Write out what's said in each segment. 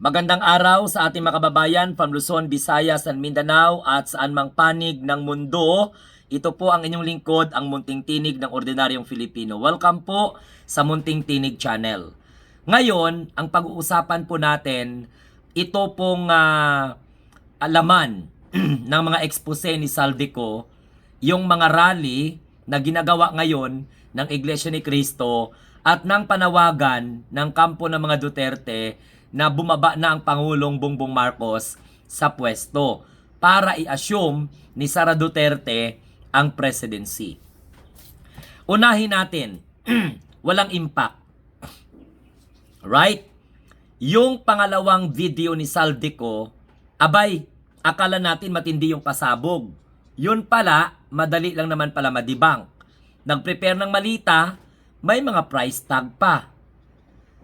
Magandang araw sa ating mga kababayan from Luzon, Visayas, and Mindanao at saan mang panig ng mundo. Ito po ang inyong lingkod, ang Munting Tinig ng Ordinaryong Filipino. Welcome po sa Munting Tinig Channel. Ngayon, ang pag-uusapan po natin, ito pong alaman ng mga expose ni Saldico, yung mga rally na ginagawa ngayon ng Iglesia ni Cristo at ng panawagan ng kampo ng mga Duterte na bumaba na ang Pangulong Bongbong Marcos sa pwesto para i-assume ni Sara Duterte ang presidency. Unahin natin, walang impact. Right? Yung pangalawang video ni Saldico, abay, akala natin matindi yung pasabog. Yun pala, madali lang naman pala madibang. Nag-prepare ng malita, may mga price tag pa.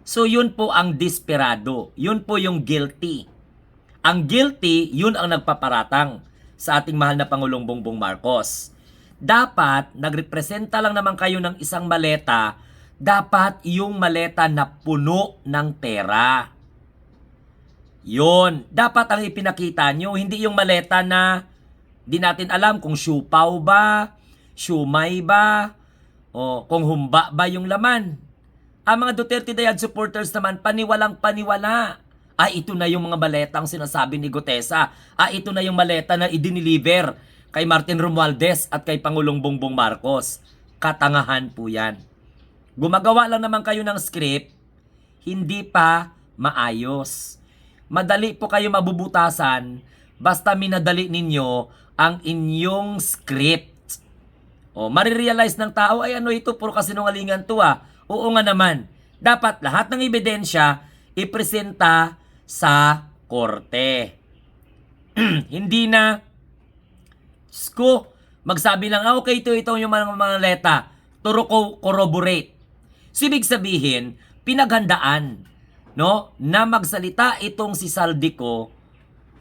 So yun po ang desperado, yun po yung guilty. Ang guilty, yun ang nagpaparatang sa ating mahal na Pangulong Bongbong Marcos. Dapat, nagrepresenta lang naman kayo ng isang maleta, dapat yung maleta na puno ng pera. Yun, dapat ang ipinakita nyo, hindi yung maleta na di natin alam kung siupaw ba, siumay ba, o kung humba ba yung laman. Ang mga Duterte Dayad supporters naman, paniwalang paniwala. Ito na yung mga maletang sinasabi ni Gutesa. Ito na yung maleta na idiniliver kay Martin Romualdez at kay Pangulong Bongbong Marcos. Katangahan po yan. Gumagawa lang naman kayo ng script, hindi pa maayos. Madali po kayo mabubutasan basta minadali ninyo ang inyong script. Marirealize ng tao, ano ito, puro kasinungalingan to . Oo nga naman, dapat lahat ng ebidensya ipresenta sa korte. Hindi na, magsabi lang, okay, ito yung mga maleta, turo ko corroborate. Ibig sabihin, pinaghandaan, no, na magsalita itong si Saldico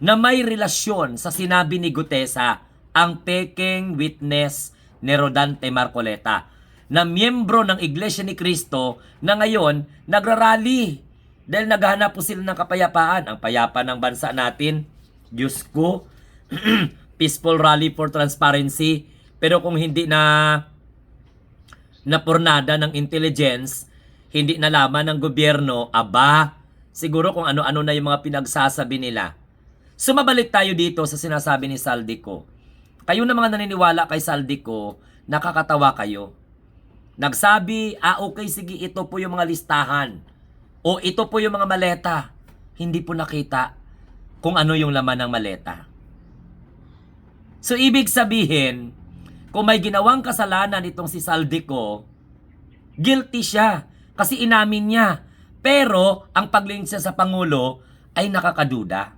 na may relasyon sa sinabi ni Gutesa, ang peking witness ni Rodante Marcoleta, na miyembro ng Iglesia ni Cristo na ngayon nagrarally dahil naghahanap po sila ng kapayapaan. Ang payapa ng bansa natin, Diyos ko, peaceful rally for transparency. Pero kung hindi na pornada ng intelligence, hindi nalaman ng gobyerno, siguro kung ano-ano na yung mga pinagsasabi nila. Sumabalik tayo dito sa sinasabi ni Saldico. Kayo na mga naniniwala kay Saldico, nakakatawa kayo. Nagsabi, okay, sige, ito po yung mga listahan. O ito po yung mga maleta. Hindi po nakita kung ano yung laman ng maleta. So, ibig sabihin, kung may ginawang kasalanan itong si Saldico, guilty siya kasi inamin niya. Pero, ang paglingkod siya sa Pangulo ay nakakaduda.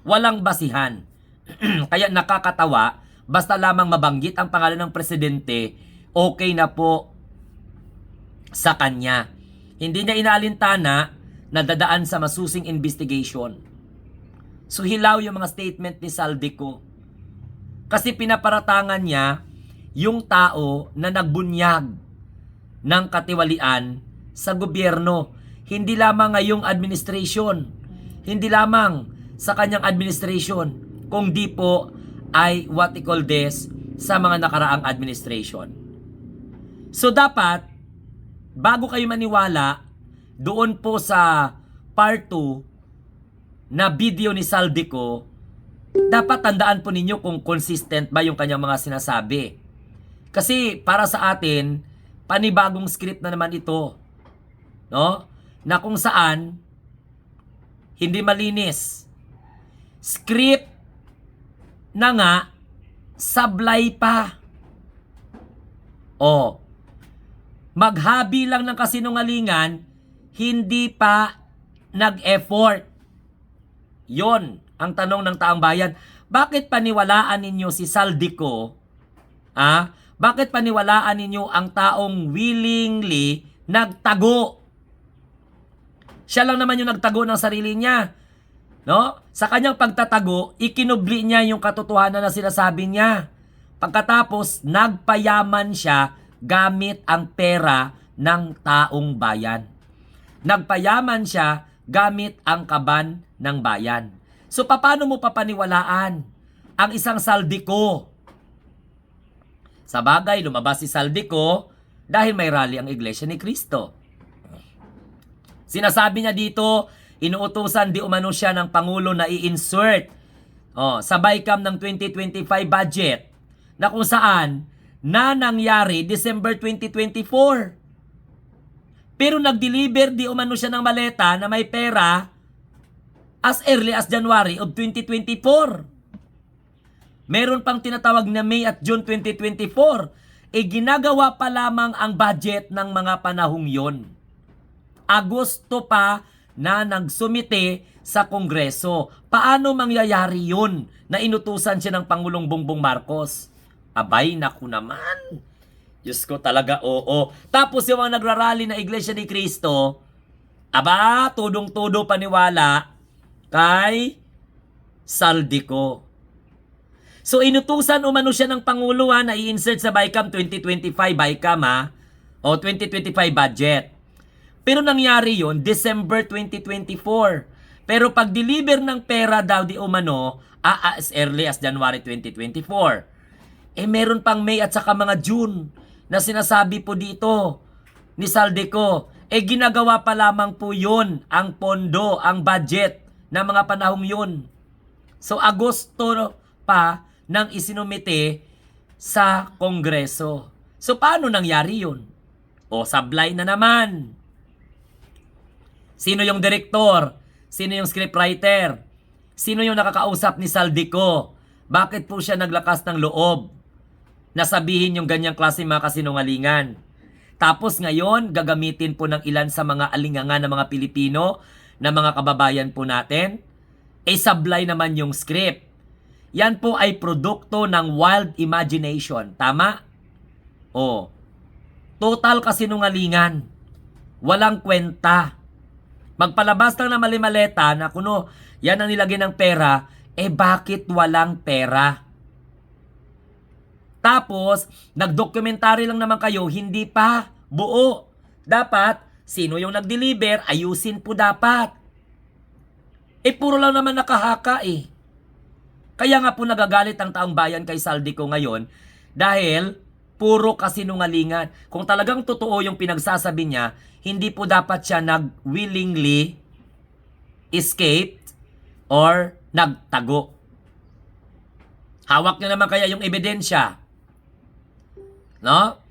Walang basihan. Kaya nakakatawa, basta lamang mabanggit ang pangalan ng presidente, okay na po sa kanya. Hindi niya inaalintana na dadaan sa masusing investigation. So hilaw yung mga statement ni Saldico. Kasi pinaparatangan niya yung tao na nagbunyag ng katiwalian sa gobyerno. Hindi lamang ngayong administration, hindi lamang sa kanyang administration, kung di po ay what we call this sa mga nakaraang administration. So dapat, bago kayo maniwala, doon po sa part 2 na video ni Saldico, dapat tandaan po ninyo kung consistent ba yung kanyang mga sinasabi. Kasi para sa atin, panibagong script na naman ito, no? Na kung saan, hindi malinis. Script na nga, sablay pa. Maghabi lang ng kasinungalingan, hindi pa nag-effort. Yon ang tanong ng taong bayan. Bakit paniwalaan ninyo si Saldico? Bakit paniwalaan ninyo ang taong willingly nagtago? Siya lang naman yung nagtago ng sarili niya. No? Sa kanyang pagtatago, ikinubli niya yung katotohanan na sinasabi niya. Pagkatapos, nagpayaman siya gamit ang pera ng taong bayan. Nagpayaman siya gamit ang kaban ng bayan. So paano mo papaniwalaan ang isang Saldico? Sa bagay, lumabas si Saldico dahil may rally ang Iglesia ni Cristo. Sinasabi niya dito, inuutusan di umano siya ng Pangulo na i-insert sa BICAM ng 2025 budget na kung saan na nangyari December 2024. Pero nag-deliver di umano siya ng maleta na may pera as early as January of 2024. Meron pang tinatawag na May at June 2024. Ginagawa pa lamang ang budget ng mga panahong yon. Agosto pa na nagsumite sa Kongreso. Paano mangyayari yun na inutusan siya ng Pangulong Bongbong Marcos? Abay, naku naman. Diyos ko talaga, oo. Tapos yung mga nagrarally na Iglesia ni Cristo, aba, tudong-tudo paniwala kay Saldico. So inutusan umano siya ng Pangulo na i-insert sa BICAM 2025 BICAM o 2025 budget. Pero nangyari yon December 2024. Pero pag-deliver ng pera daw di umano as early as January 2024. Meron pang May at saka mga June na sinasabi po dito ni Saldico. Ginagawa pa lamang po yun ang pondo, ang budget na mga panahong yun. So Agosto pa nang isinumite sa Kongreso. So paano nangyari yun? Sablay na naman. Sino yung direktor? Sino yung scriptwriter? Sino yung nakakausap ni Saldico? Bakit po siya naglakas ng loob na sabihin yung ganyang klase mga kasinungalingan? Tapos ngayon, gagamitin po ng ilan sa mga alingangan ng mga Pilipino, na mga kababayan po natin, sablay naman yung script. Yan po ay produkto ng wild imagination. Tama? Total kasinungalingan. Walang kwenta. Magpalabas lang na mali-maleta na kuno, yan ang nilagay ng pera, bakit walang pera? Tapos, nag-documentary lang naman kayo, hindi pa buo. Dapat, sino yung nag-deliver, ayusin po dapat. Puro lang naman nakahaka Kaya nga po nagagalit ang taong bayan kay Saldico ngayon dahil puro kasinungalingan. Kung talagang totoo yung pinagsasabi niya, hindi po dapat siya nag-willingly escaped or nagtago. Hawak niyo naman kaya yung ebidensya. No?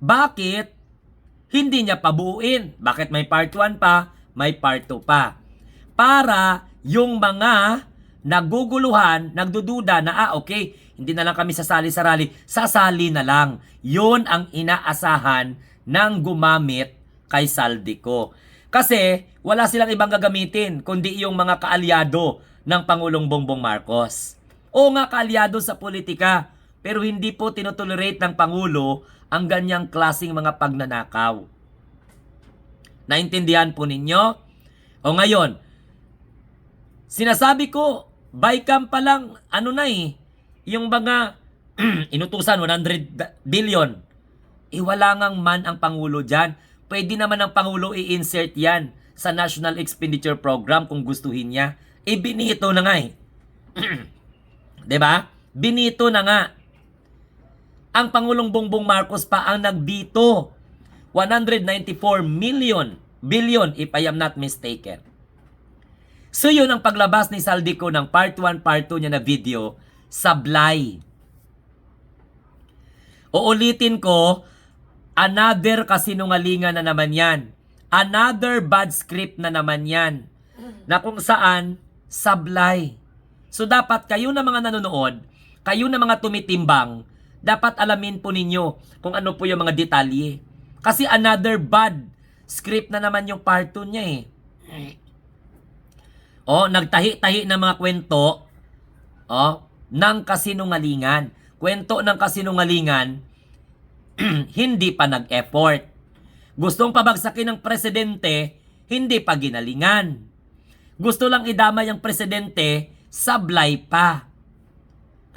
Bakit hindi niya pabuuin? Bakit may part 1 pa, may part 2 pa? Para yung mga naguguluhan, nagdududa na okay, hindi na lang kami sasali sa rally, sasali na lang. Yun ang inaasahan ng gumamit kay Saldico. Kasi wala silang ibang gagamitin kundi yung mga kaalyado ng Pangulong Bongbong Marcos. Nga kaalyado sa politika, pero hindi po tinotolerate ng Pangulo ang ganyang klaseng mga pagnanakaw. Naintindihan po ninyo? Ngayon, sinasabi ko, BICAM pa lang, yung mga inutusan, 100 billion. Wala ngang man ang Pangulo dyan. Pwede naman ang Pangulo i-insert yan sa National Expenditure Program kung gustuhin niya. Binito na nga Diba? Binito na nga. Ang Pangulong Bongbong Marcos pa ang nagbito. 194 billion if I am not mistaken. So yun ang paglabas ni Saldico ng part 1, part 2 niya na video, sablay. Uulitin ko, another kasinungalingan na naman yan. Another bad script na naman yan. Na kung saan, sablay. So dapat kayo na mga nanonood, kayo na mga tumitimbang, dapat alamin po ninyo kung ano po yung mga detalye. Kasi another bad script na naman yung part 2 niya nagtahi-tahi ng mga kwento ng kasinungalingan. Kwento ng kasinungalingan, hindi pa nag-effort. Gustong pabagsakin ng presidente, hindi pa ginalingan. Gusto lang idamay ang presidente, sablay pa.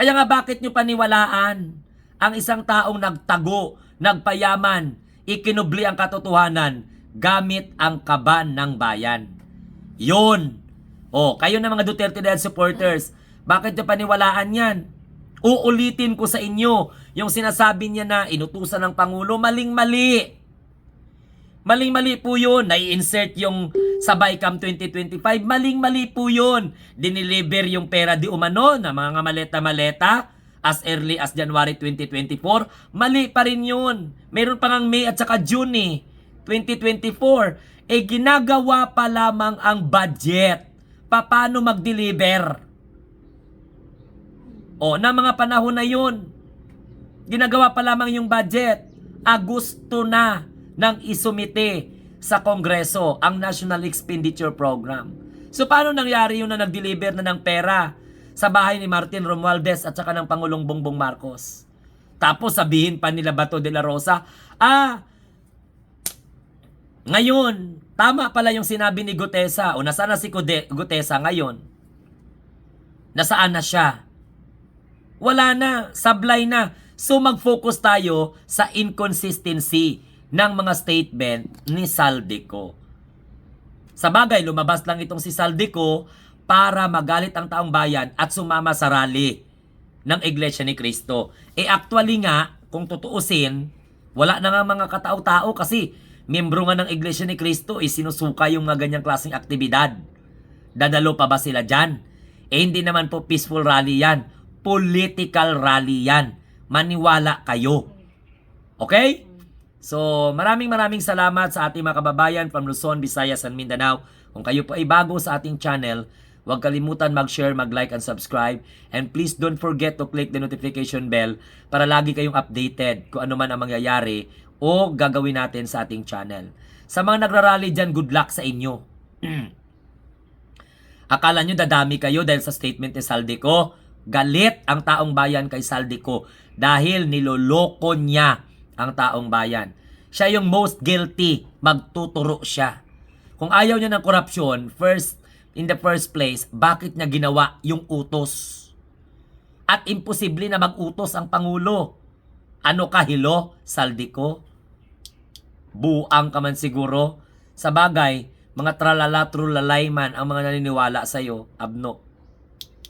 Kaya nga bakit nyo paniwalaan ang isang taong nagtago, nagpayaman, ikinubli ang katotohanan gamit ang kaban ng bayan? Yun. O, kayo na mga Duterte Dead supporters, bakit nyo paniwalaan yan? Uulitin ko sa inyo, yung sinasabi niya na inutusan ng Pangulo, maling-mali. Maling-mali po yun. Nai-insert yung sa BICAM 2025. Maling-mali po yun. Diniliver yung pera di umano na mga maleta-maleta as early as January 2024. Mali pa rin yun. Meron pa ngang May at saka June 2024. Ginagawa pa lamang ang budget. Paano mag-deliver? Na mga panahon na yun. Ginagawa pa lamang yung budget. Agosto na nang isumite sa Kongreso ang National Expenditure Program. So paano nangyari yung na nag-deliver na ng pera sa bahay ni Martin Romualdez at saka ng Pangulong Bongbong Marcos? Tapos sabihin pa nila Bato de la Rosa, ngayon, tama pala yung sinabi ni Gutesa. O nasaan na si Gutesa ngayon? Nasaan na siya? Wala na, sablay na. So mag-focus tayo sa inconsistency ng mga statement ni Saldico. Sa bagay, lumabas lang itong si Saldico para magalit ang taong bayan at sumama sa rally ng Iglesia ni Cristo. Actually nga, kung tutuusin, wala na nga mga katao-tao kasi miyembro nga ng Iglesia ni Cristo sinusuka yung mga ganyang klaseng aktibidad. Dadalo pa ba sila dyan? Hindi naman po peaceful rally yan. Political rally yan. Maniwala kayo. Okay? So, maraming salamat sa ating mga kababayan from Luzon, Visayas, and Mindanao. Kung kayo po ay bago sa ating channel, huwag kalimutan mag-share, mag-like, and subscribe. And please don't forget to click the notification bell para lagi kayong updated kung ano man ang mangyayari o gagawin natin sa ating channel. Sa mga nagrarally dyan, good luck sa inyo. Akala nyo dadami kayo dahil sa statement ni Saldico? Galit ang taong bayan kay Saldico dahil niloloko niya ang taong bayan. Siya yung most guilty, magtuturo siya. Kung ayaw niya ng korupsyon, in the first place, bakit niya ginawa yung utos? At imposible na mag-utos ang Pangulo. Ano ka, hilo, Saldico? Buang ka man siguro. Sa bagay, mga tralala-trulalay man ang mga naniniwala sa'yo, Abno.